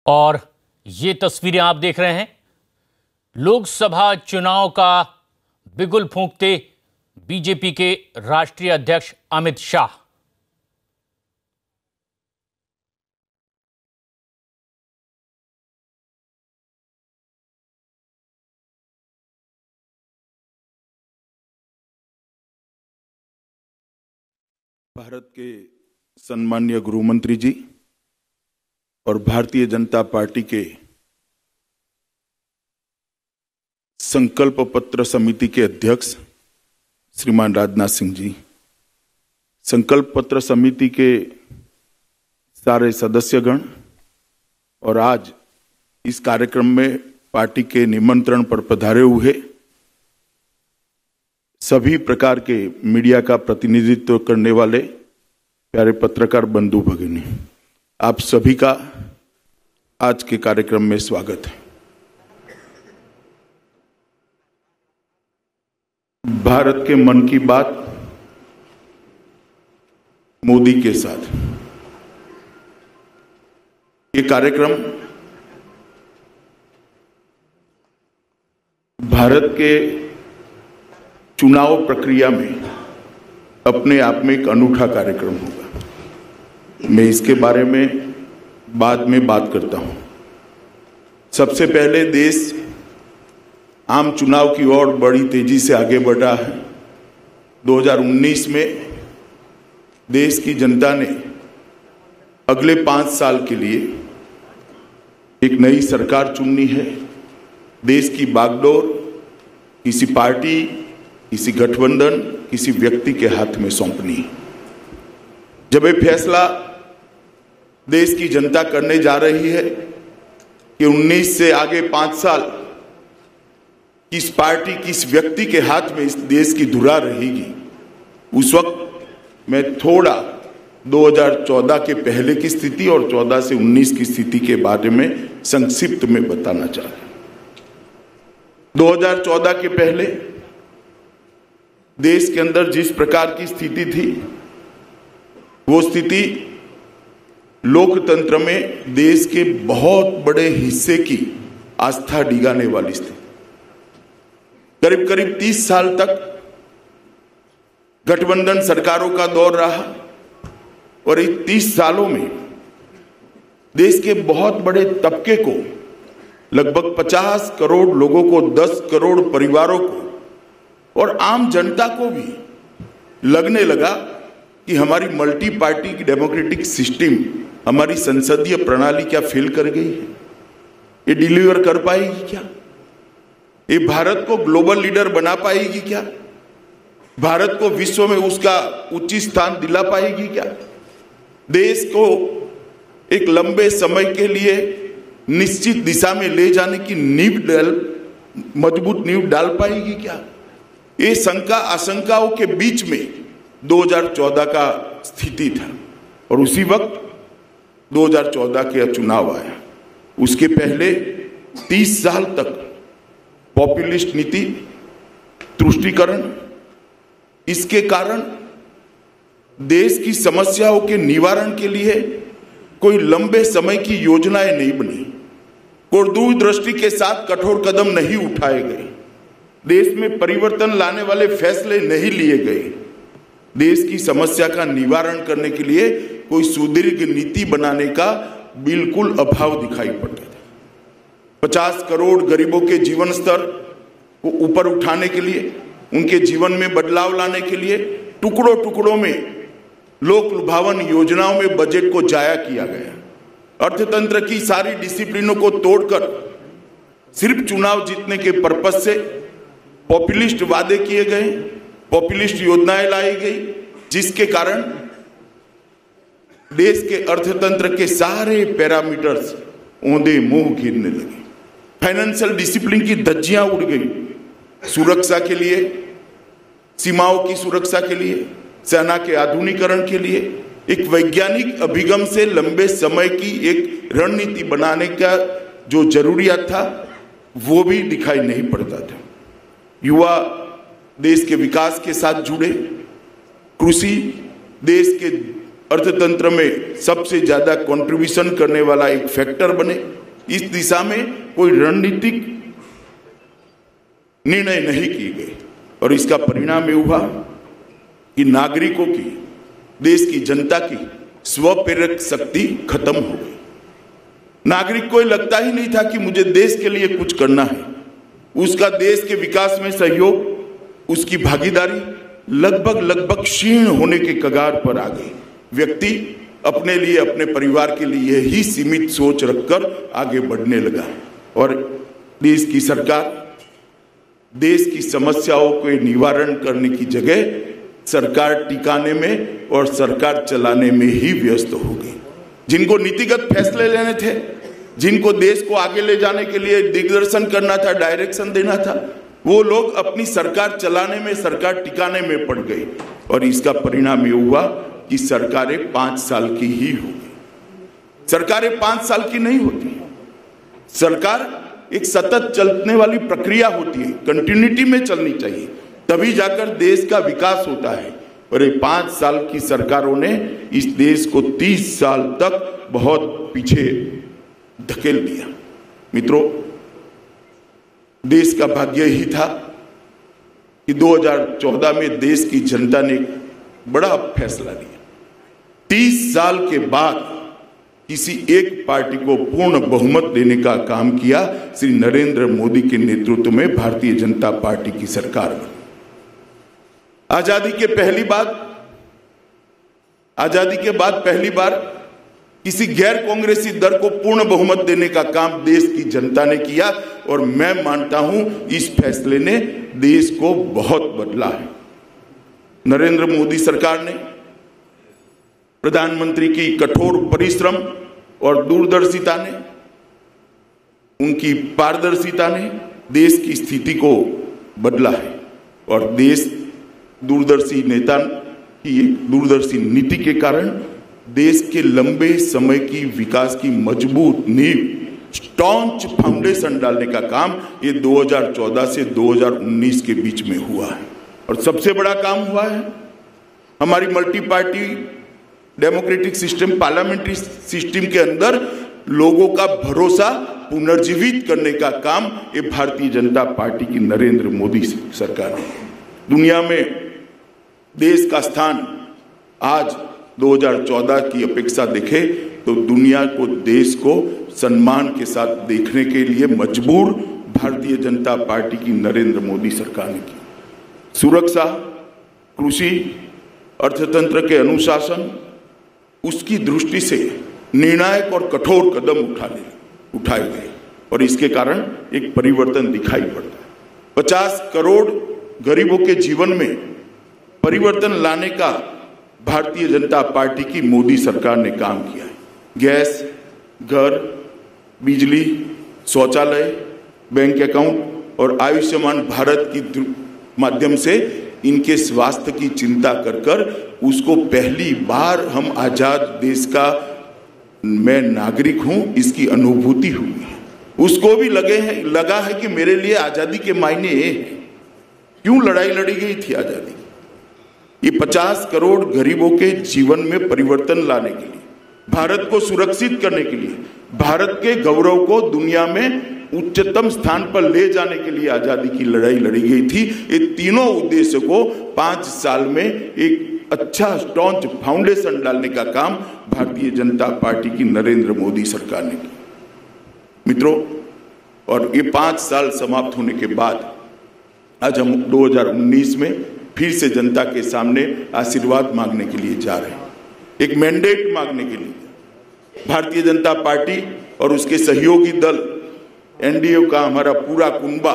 और ये तस्वीरें आप देख रहे हैं लोकसभा चुनाव का बिगुल फूंकते बीजेपी के राष्ट्रीय अध्यक्ष अमित शाह। भारत के सम्माननीय गृह मंत्री जी और भारतीय जनता पार्टी के संकल्प पत्र समिति के अध्यक्ष श्रीमान राजनाथ सिंह जी, संकल्प पत्र समिति के सारे सदस्यगण और आज इस कार्यक्रम में पार्टी के निमंत्रण पर पधारे हुए सभी प्रकार के मीडिया का प्रतिनिधित्व करने वाले प्यारे पत्रकार बंधु भगिनी, आप सभी का आज के कार्यक्रम में स्वागत है। भारत के मन की बात मोदी के साथ ये कार्यक्रम भारत के चुनाव प्रक्रिया में अपने आप में एक अनूठा कार्यक्रम होगा। मैं इसके बारे में बाद में बात करता हूं। सबसे पहले देश आम चुनाव की ओर बड़ी तेजी से आगे बढ़ा है। 2019 में देश की जनता ने अगले 5 साल के लिए एक नई सरकार चुननी है। देश की बागडोर किसी पार्टी, किसी गठबंधन, किसी व्यक्ति के हाथ में सौंपनी है। जब ये फैसला देश की जनता करने जा रही है कि 19 से आगे 5 साल किस पार्टी, किस व्यक्ति के हाथ में इस देश की धुरा रहेगी, उस वक्त मैं थोड़ा 2014 के पहले की स्थिति और 14 से 19 की स्थिति के बारे में संक्षिप्त में बताना चाह रहा हूं। 2014 के पहले देश के अंदर जिस प्रकार की स्थिति थी, वो स्थिति लोकतंत्र में देश के बहुत बड़े हिस्से की आस्था डिगाने वाली स्थिति। करीब करीब 30 साल तक गठबंधन सरकारों का दौर रहा और इन 30 सालों में देश के बहुत बड़े तबके को, लगभग 50 करोड़ लोगों को, 10 करोड़ परिवारों को और आम जनता को भी लगने लगा कि हमारी मल्टी पार्टी की डेमोक्रेटिक सिस्टम, हमारी संसदीय प्रणाली क्या फेल कर गई है? ये डिलीवर कर पाएगी क्या? ये भारत को ग्लोबल लीडर बना पाएगी क्या? भारत को विश्व में उसका उच्च स्थान दिला पाएगी क्या? देश को एक लंबे समय के लिए निश्चित दिशा में ले जाने की मजबूत नींव डाल पाएगी क्या? ये शंका आशंकाओं के बीच में 2014 का स्थिति था और उसी वक्त 2014 के चुनाव आया। उसके पहले 30 साल तक पॉपुलिस्ट नीति, तुष्टीकरण, इसके कारण देश की समस्याओं के निवारण के लिए कोई लंबे समय की योजनाएं नहीं बनी, कोई दूरदृष्टि के साथ कठोर कदम नहीं उठाए गए, देश में परिवर्तन लाने वाले फैसले नहीं लिए गए, देश की समस्या का निवारण करने के लिए कोई सुदीर्घ नीति बनाने का बिल्कुल अभाव दिखाई पड़ता था। 50 करोड़ गरीबों के जीवन स्तर को ऊपर उठाने के लिए, उनके जीवन में बदलाव लाने के लिए टुकड़ों टुकड़ों में लोक लुभावन योजनाओं में बजट को जाया किया गया। अर्थतंत्र की सारी डिसिप्लिनों को तोड़कर सिर्फ चुनाव जीतने के पर्पस से पॉपुलिस्ट वादे किए गए, पॉपुलिस्ट योजनाएं लाई गई, जिसके कारण देश के अर्थतंत्र के सारे पैरामीटर्स औंधे मुंह गिरने लगे। फाइनेंशियल डिसिप्लिन की धज्जियां उड़ गई। सुरक्षा के लिए, सीमाओं की सुरक्षा के लिए, सेना के आधुनिकीकरण के लिए एक वैज्ञानिक अभिगम से लंबे समय की एक रणनीति बनाने का जो जरूरियात था, वो भी दिखाई नहीं पड़ता था। युवा देश के विकास के साथ जुड़े, कृषि देश के अर्थतंत्र में सबसे ज्यादा कंट्रीब्यूशन करने वाला एक फैक्टर बने, इस दिशा में कोई रणनीतिक निर्णय नहीं किए गए। और इसका परिणाम ये हुआ कि नागरिकों की, देश की जनता की स्वप्रेरक शक्ति खत्म हो गई। नागरिक को लगता ही नहीं था कि मुझे देश के लिए कुछ करना है। उसका देश के विकास में सहयोग, उसकी भागीदारी लगभग क्षीण होने के कगार पर आ गई। व्यक्ति अपने लिए, अपने परिवार के लिए ही सीमित सोच रखकर आगे बढ़ने लगा और देश की सरकार देश की समस्याओं के निवारण करने की जगह सरकार टिकाने में और सरकार चलाने में ही व्यस्त हो गई। जिनको नीतिगत फैसले लेने थे, जिनको देश को आगे ले जाने के लिए दिग्दर्शन करना था, डायरेक्शन देना था, वो लोग अपनी सरकार चलाने में, सरकार टिकाने में पड़ गए। और इसका परिणाम ये हुआ कि सरकारें 5 साल की ही हो गई। सरकारें 5 साल की नहीं होती। सरकार एक सतत चलने वाली प्रक्रिया होती है, कंटिन्यूटी में चलनी चाहिए, तभी जाकर देश का विकास होता है। और ये 5 साल की सरकारों ने इस देश को 30 साल तक बहुत पीछे धकेल दिया। मित्रों, देश का भाग्य ही था कि 2014 में देश की जनता ने बड़ा फैसला लिया। 30 साल के बाद किसी एक पार्टी को पूर्ण बहुमत देने का काम किया श्री नरेंद्र मोदी के नेतृत्व में भारतीय जनता पार्टी की सरकार बनी। आजादी के बाद पहली बार किसी गैर कांग्रेसी दल को पूर्ण बहुमत देने का काम देश की जनता ने किया और मैं मानता हूं इस फैसले ने देश को बहुत बदला है। नरेंद्र मोदी सरकार ने, प्रधानमंत्री की कठोर परिश्रम और दूरदर्शिता ने, उनकी पारदर्शिता ने देश की स्थिति को बदला है और देश दूरदर्शी नेता की एक दूरदर्शी नीति के कारण देश के लंबे समय की विकास की मजबूत नींव, स्टॉन्च फाउंडेशन डालने का काम ये 2014 से 2019 के बीच में हुआ है। और सबसे बड़ा काम हुआ है हमारी multi party democratic system, parliamentary system के अंदर लोगों का भरोसा पुनर्जीवित करने का काम ये भारतीय जनता पार्टी की नरेंद्र मोदी सरकार ने। दुनिया में देश का स्थान आज 2014 की अपेक्षा देखे तो दुनिया को, देश को सम्मान के साथ देखने के लिए मजबूर भारतीय जनता पार्टी की नरेंद्र मोदी सरकार ने की। सुरक्षा, कृषि, अर्थतंत्र के अनुशासन, उसकी दृष्टि से निर्णायक और कठोर कदम उठाए गए और इसके कारण एक परिवर्तन दिखाई पड़ता है। 50 करोड़ गरीबों के जीवन में परिवर्तन लाने का भारतीय जनता पार्टी की मोदी सरकार ने काम किया है। गैस, घर, बिजली, शौचालय, बैंक अकाउंट और आयुष्मान भारत की माध्यम से इनके स्वास्थ्य की चिंता कर उसको पहली बार हम आजाद देश का मैं नागरिक हूं इसकी अनुभूति हुई है। उसको भी लगा है कि मेरे लिए आजादी के मायने हैं, क्यों लड़ाई लड़ी गई थी आजादी। ये 50 करोड़ गरीबों के जीवन में परिवर्तन लाने के लिए, भारत को सुरक्षित करने के लिए, भारत के गौरव को दुनिया में उच्चतम स्थान पर ले जाने के लिए आजादी की लड़ाई लड़ी गई थी। ये तीनों उद्देश्य को 5 साल में एक अच्छा स्ट्रॉन्ग फाउंडेशन डालने का काम भारतीय जनता पार्टी की नरेंद्र मोदी सरकार ने किया। मित्रों, और ये 5 साल समाप्त होने के बाद आज हम 2019 में फिर से जनता के सामने आशीर्वाद मांगने के लिए जा रहे हैं, एक मैंडेट मांगने के लिए। भारतीय जनता पार्टी और उसके सहयोगी दल एनडीए का हमारा पूरा कुनबा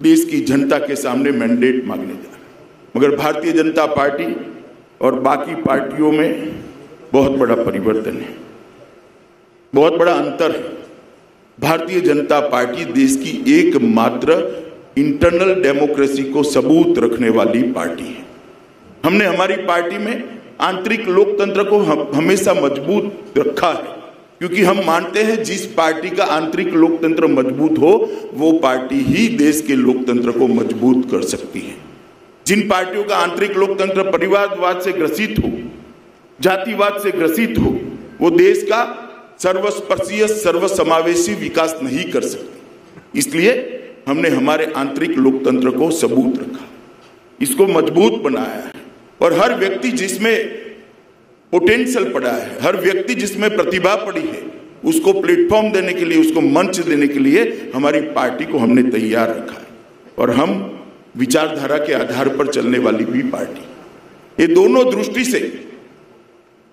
देश की जनता के सामने मैंडेट मांगने जा रहा है। मगर भारतीय जनता पार्टी और बाकी पार्टियों में बहुत बड़ा परिवर्तन है, बहुत बड़ा अंतर है। भारतीय जनता पार्टी देश की एकमात्र इंटरनल डेमोक्रेसी को सबूत रखने वाली पार्टी है। हमने हमारी पार्टी में आंतरिक लोकतंत्र को हमेशा मजबूत रखा है, क्योंकि हम मानते हैं जिस पार्टी का आंतरिक लोकतंत्र मजबूत हो वो पार्टी ही देश के लोकतंत्र को मजबूत कर सकती है। जिन पार्टियों का आंतरिक लोकतंत्र परिवारवाद से ग्रसित हो, जातिवाद से ग्रसित हो, वो देश का सर्वस्पर्शीय सर्वसमावेशी विकास नहीं कर सकती। इसलिए हमने हमारे आंतरिक लोकतंत्र को सबूत रखा, इसको मजबूत बनाया है और हर व्यक्ति जिसमें पोटेंशियल पड़ा है, हर व्यक्ति जिसमें प्रतिभा पड़ी है, उसको प्लेटफॉर्म देने के लिए, उसको मंच देने के लिए हमारी पार्टी को हमने तैयार रखा है। और हम विचारधारा के आधार पर चलने वाली भी पार्टी, ये दोनों दृष्टि से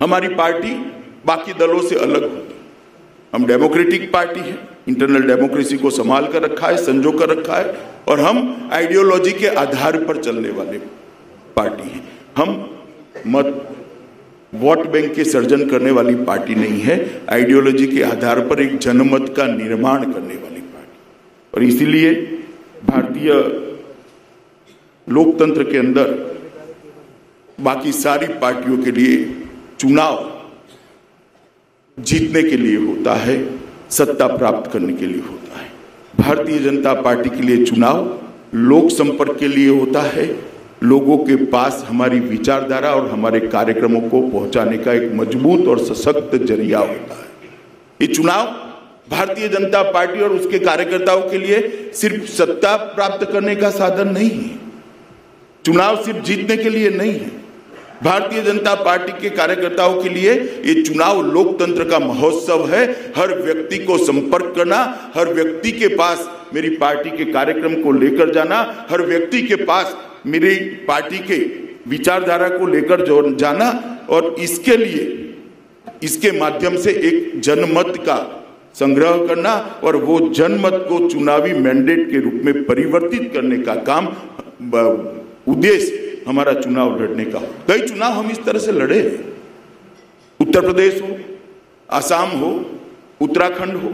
हमारी पार्टी बाकी दलों से अलग होती। हम डेमोक्रेटिक पार्टी है, इंटरनल डेमोक्रेसी को संभाल कर रखा है, संजो कर रखा है, और हम आइडियोलॉजी के आधार पर चलने वाले पार्टी है। हम वोट बैंक के सर्जन करने वाली पार्टी नहीं है, आइडियोलॉजी के आधार पर एक जनमत का निर्माण करने वाली पार्टी। और इसीलिए भारतीय लोकतंत्र के अंदर बाकी सारी पार्टियों के लिए चुनाव जीतने के लिए होता है, सत्ता प्राप्त करने के लिए होता है। भारतीय जनता पार्टी के लिए चुनाव लोक संपर्क के लिए होता है, लोगों के पास हमारी विचारधारा और हमारे कार्यक्रमों को पहुंचाने का एक मजबूत और सशक्त जरिया होता है। ये चुनाव भारतीय जनता पार्टी और उसके कार्यकर्ताओं के लिए सिर्फ सत्ता प्राप्त करने का साधन नहीं है, चुनाव सिर्फ जीतने के लिए नहीं है। भारतीय जनता पार्टी के कार्यकर्ताओं के लिए ये चुनाव लोकतंत्र का महोत्सव है। हर व्यक्ति को संपर्क करना, हर व्यक्ति के पास मेरी पार्टी के कार्यक्रम को लेकर जाना, हर व्यक्ति के पास मेरी पार्टी के विचारधारा को लेकर जाना, और इसके लिए, इसके माध्यम से एक जनमत का संग्रह करना और वो जनमत को चुनावी मैंडेट के रूप में परिवर्तित करने का काम, उद्देश्य हमारा चुनाव लड़ने का। कई चुनाव हम इस तरह से लड़े, उत्तर प्रदेश हो, आसाम हो, उत्तराखंड हो,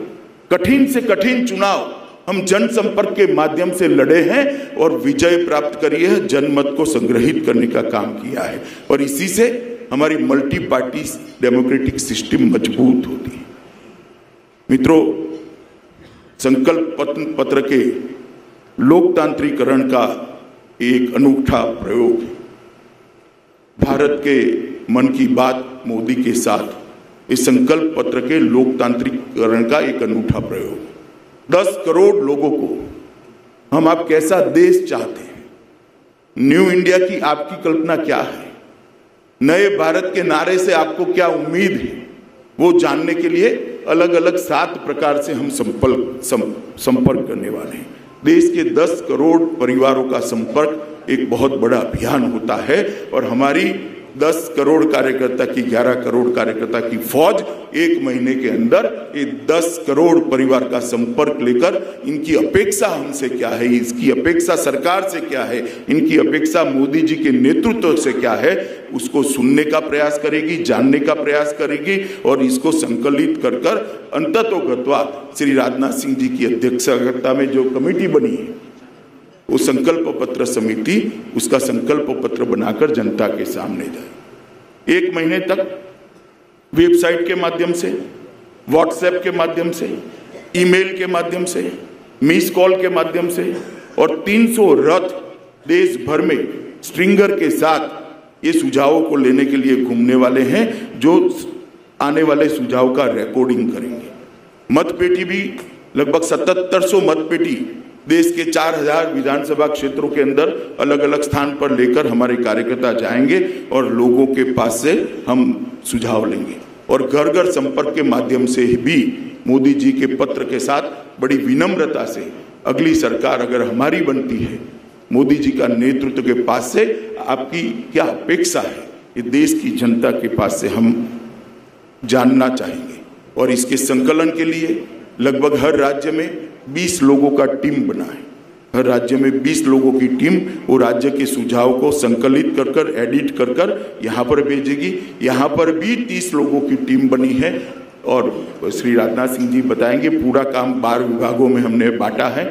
कठिन से कठिन चुनाव हम जनसंपर्क के माध्यम से लड़े हैं और विजय प्राप्त करी है, जनमत को संग्रहित करने का काम किया है। और इसी से हमारी मल्टी पार्टी डेमोक्रेटिक सिस्टम मजबूत होती है। मित्रों, संकल्प पत्र के लोकतांत्रिकरण का एक अनूठा प्रयोग है। भारत के मन की बात मोदी के साथ इस संकल्प पत्र के लोकतांत्रिकरण का एक अनूठा प्रयोग। 10 करोड़ लोगों को हम आप कैसा देश चाहते हैं, न्यू इंडिया की आपकी कल्पना क्या है, नए भारत के नारे से आपको क्या उम्मीद है, वो जानने के लिए अलग अलग 7 प्रकार से हम संपर्क करने वाले हैं। देश के 10 करोड़ परिवारों का संपर्क एक बहुत बड़ा अभियान होता है और हमारी 10 करोड़ कार्यकर्ता की 11 करोड़ कार्यकर्ता की फौज एक महीने के अंदर ये 10 करोड़ परिवार का संपर्क लेकर इनकी अपेक्षा हमसे क्या है, इसकी अपेक्षा सरकार से क्या है, इनकी अपेक्षा मोदी जी के नेतृत्व से क्या है, उसको सुनने का प्रयास करेगी, जानने का प्रयास करेगी और इसको संकलित कर कर अंततोगत्वा श्री राजनाथ सिंह जी की अध्यक्षता में जो कमेटी बनी है, वो संकल्प पत्र समिति उसका संकल्प पत्र बनाकर जनता के सामने जाए। 1 महीने तक वेबसाइट के माध्यम से, व्हाट्सएप के माध्यम से, ईमेल के माध्यम से, मिस कॉल के माध्यम से और 300 रथ देश भर में स्ट्रिंगर के साथ ये सुझावों को लेने के लिए घूमने वाले हैं, जो आने वाले सुझाव का रिकॉर्डिंग करेंगे। मतपेटी भी लगभग 7700 मतपेटी देश के 4000 विधानसभा क्षेत्रों के अंदर अलग अलग स्थान पर लेकर हमारे कार्यकर्ता जाएंगे और लोगों के पास से हम सुझाव लेंगे और घर घर संपर्क के माध्यम से भी मोदी जी के पत्र के साथ बड़ी विनम्रता से अगली सरकार अगर हमारी बनती है, मोदी जी का नेतृत्व के पास से आपकी क्या अपेक्षा है, ये देश की जनता के पास से हम जानना चाहेंगे। और इसके संकलन के लिए लगभग हर राज्य में 20 लोगों का टीम बना है। हर राज्य में 20 लोगों की टीम वो राज्य के सुझाव को संकलित कर कर, एडिट कर कर यहाँ पर भेजेगी। यहाँ पर भी 30 लोगों की टीम बनी है और श्री राजनाथ सिंह जी बताएंगे, पूरा काम 12 विभागों में हमने बांटा है।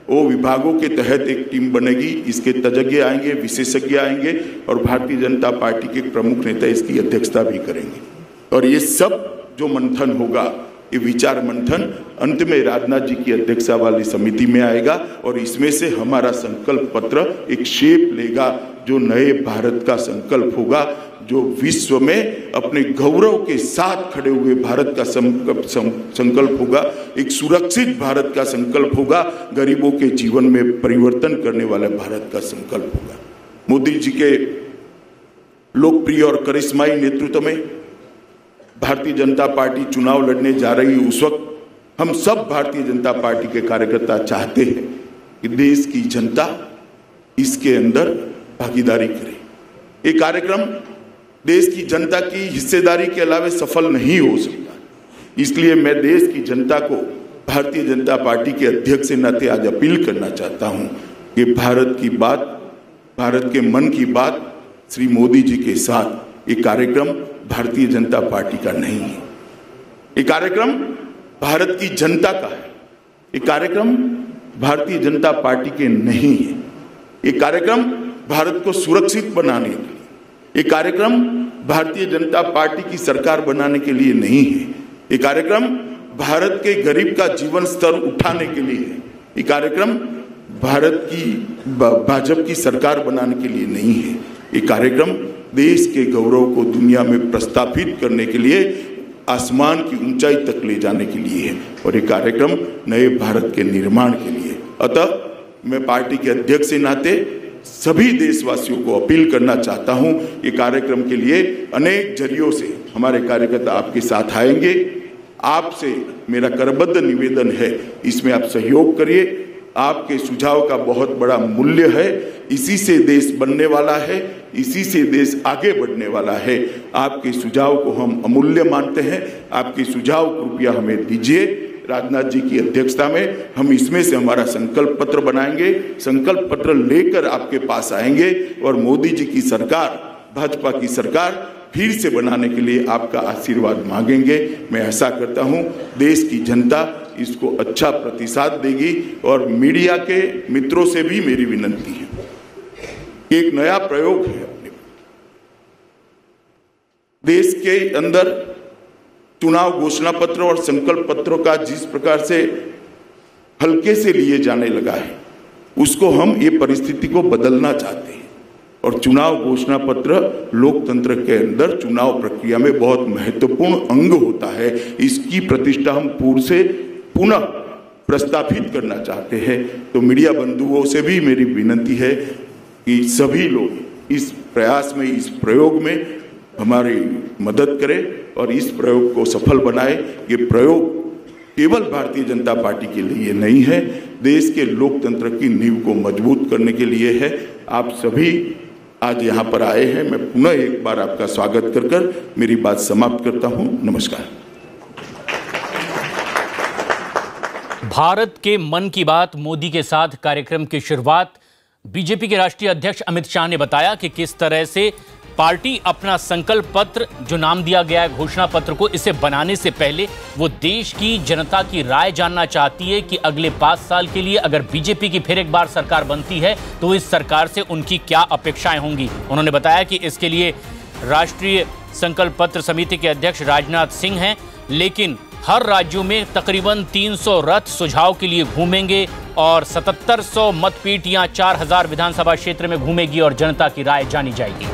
वो विभागों के तहत एक टीम बनेगी, इसके तज्ञ आएंगे, विशेषज्ञ आएंगे और भारतीय जनता पार्टी के प्रमुख नेता इसकी अध्यक्षता भी करेंगे। और ये सब जो मंथन होगा, ये विचार मंथन अंत में राजनाथ जी की अध्यक्षता वाली समिति में आएगा और इसमें से हमारा संकल्प पत्र एक शेप लेगा जो नए भारत का संकल्प होगा। जो विश्व में अपने गौरव के साथ खड़े हुए भारत का संकल्प होगा, एक सुरक्षित भारत का संकल्प होगा, गरीबों के जीवन में परिवर्तन करने वाले भारत का संकल्प होगा। मोदी जी के लोकप्रिय और करिश्माई नेतृत्व में भारतीय जनता पार्टी चुनाव लड़ने जा रही है। उस वक्त हम सब भारतीय जनता पार्टी के कार्यकर्ता चाहते हैं कि देश की जनता इसके अंदर भागीदारी करे। ये कार्यक्रम देश की जनता की हिस्सेदारी के अलावा सफल नहीं हो सकता। इसलिए मैं देश की जनता को भारतीय जनता पार्टी के अध्यक्ष के नाते आज अपील करना चाहता हूं कि भारत की बात, भारत के मन की बात श्री मोदी जी के साथ ये कार्यक्रम भारतीय जनता पार्टी का नहीं है। ये कार्यक्रम भारत की जनता का है। ये कार्यक्रम भारतीय जनता पार्टी के नहीं है। ये कार्यक्रम भारत को सुरक्षित बनाने के लिए, ये कार्यक्रम भारतीय जनता पार्टी की सरकार बनाने के लिए नहीं है। ये कार्यक्रम भारत के गरीब का जीवन स्तर उठाने के लिए है। ये कार्यक्रम भारत की भाजपा की सरकार बनाने के लिए नहीं है। ये कार्यक्रम देश के गौरव को दुनिया में प्रस्थापित करने के लिए, आसमान की ऊंचाई तक ले जाने के लिए है और ये कार्यक्रम नए भारत के निर्माण के लिए। अतः मैं पार्टी के अध्यक्ष के नाते सभी देशवासियों को अपील करना चाहता हूं, ये कार्यक्रम के लिए अनेक जरियों से हमारे कार्यकर्ता आपके साथ आएंगे। आपसे मेरा करबद्ध निवेदन है, इसमें आप सहयोग करिए। आपके सुझाव का बहुत बड़ा मूल्य है। इसी से देश बनने वाला है, इसी से देश आगे बढ़ने वाला है। आपके सुझाव को हम अमूल्य मानते हैं। आपके सुझाव कृपया हमें दीजिए। राजनाथ जी की अध्यक्षता में हम इसमें से हमारा संकल्प पत्र बनाएंगे, संकल्प पत्र लेकर आपके पास आएंगे और मोदी जी की सरकार, भाजपा की सरकार फिर से बनाने के लिए आपका आशीर्वाद मांगेंगे। मैं ऐसा करता हूं, देश की जनता इसको अच्छा प्रतिसाद देगी। और मीडिया के मित्रों से भी मेरी विनती है, एक नया प्रयोग है अपने देश के अंदर चुनाव घोषणा पत्र और संकल्प पत्रों का जिस प्रकार से हल्के से लिए जाने लगा है, उसको हम ये परिस्थिति को बदलना चाहते हैं। और चुनाव घोषणा पत्र लोकतंत्र के अंदर चुनाव प्रक्रिया में बहुत महत्वपूर्ण अंग होता है। इसकी प्रतिष्ठा हम पुनः प्रस्तापित करना चाहते हैं। तो मीडिया बंधुओं से भी मेरी विनती है कि सभी लोग इस प्रयास में, इस प्रयोग में हमारी मदद करें और इस प्रयोग को सफल बनाए। ये प्रयोग केवल भारतीय जनता पार्टी के लिए नहीं है, देश के लोकतंत्र की नींव को मजबूत करने के लिए है। आप सभी आज यहाँ पर आए हैं। मैं पुनः एक बार आपका स्वागत कर मेरी बात समाप्त करता हूँ। नमस्कार। भारत के मन की बात मोदी के साथ कार्यक्रम की शुरुआत बीजेपी के राष्ट्रीय अध्यक्ष अमित शाह ने बताया कि किस तरह से पार्टी अपना संकल्प पत्र, जो नाम दिया गया है घोषणा पत्र को, इसे बनाने से पहले वो देश की जनता की राय जानना चाहती है कि अगले 5 साल के लिए अगर बीजेपी की फिर एक बार सरकार बनती है तो इस सरकार से उनकी क्या अपेक्षाएं होंगी। उन्होंने बताया कि इसके लिए राष्ट्रीय संकल्प पत्र समिति के अध्यक्ष राजनाथ सिंह हैं, लेकिन हर राज्यों में तकरीबन 300 रथ सुझाव के लिए घूमेंगे और 7700 मतपीठ या 4000 विधानसभा क्षेत्र में घूमेगी और जनता की राय जानी जाएगी।